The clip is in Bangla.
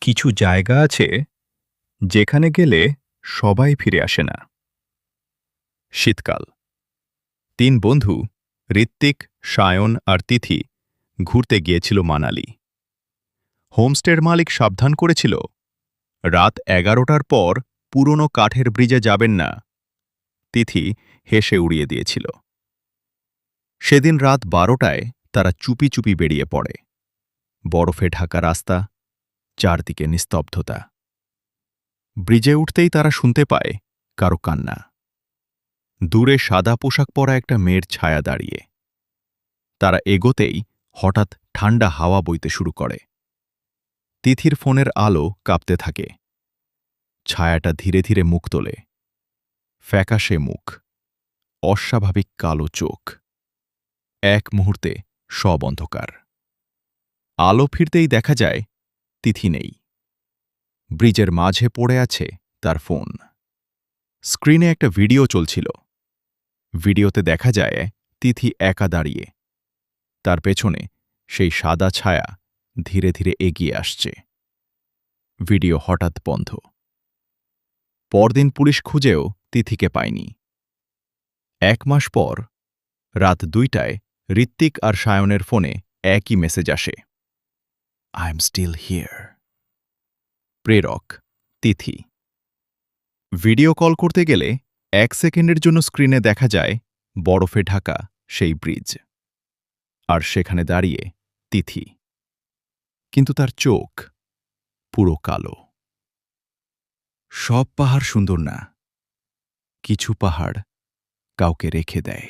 কিছু জায়গা আছে যেখানে গেলে সবাই ফিরে আসে না। শীতকাল। ৩ বন্ধু ঋত্বিক, সায়ন আর তিথি ঘুরতে গিয়েছিল মানালি। হোমস্টের মালিক সাবধান করেছিল, রাত ১১টার পর পুরনো কাঠের ব্রিজে যাবেন না। তিথি হেসে উড়িয়ে দিয়েছিল। সেদিন রাত ১২টায় তারা চুপি চুপি বেরিয়ে পড়ে। বরফে ঢাকা রাস্তা, চারদিকে নিস্তব্ধতা। ব্রিজে উঠতেই তারা শুনতে পায় কারো কান্না। দূরে সাদা পোশাক পরা একটা মেয়ের ছায়া দাঁড়িয়ে। তারা এগোতেই হঠাৎ ঠান্ডা হাওয়া বইতে শুরু করে। তিথির ফোনের আলো কাঁপতে থাকে। ছায়াটা ধীরে ধীরে মুখ তোলে। ফ্যাকাশে মুখ, অস্বাভাবিক কালো চোখ। এক মুহূর্তে সব অন্ধকার। আলো ফিরতেই দেখা যায় তিথি নেই। ব্রিজের মাঝে পড়ে আছে তার ফোন। স্ক্রিনে একটা ভিডিও চলছিল। ভিডিওতে দেখা যায় তিথি একা দাঁড়িয়ে। তার পেছনে সেই সাদা ছায়া ধীরে ধীরে এগিয়ে আসছে। ভিডিও হঠাৎ বন্ধ। পরদিন পুলিশ খুঁজেও তিথিকে পায়নি। ১ মাস পর রাত ২টায় ঋত্বিক আর সায়নের ফোনে একই মেসেজ আসে, আই এম স্টিল হিয়ার। প্রেরক তিথি। ভিডিও কল করতে গেলে ১ সেকেন্ডের জন্য স্ক্রিনে দেখা যায় বরফে ঢাকা সেই ব্রিজ। আর সেখানে দাঁড়িয়ে তিথি। কিন্তু তার চোখ পুরো কালো। সব পাহাড় সুন্দর না, কিছু পাহাড় কাউকে রেখে দেয়।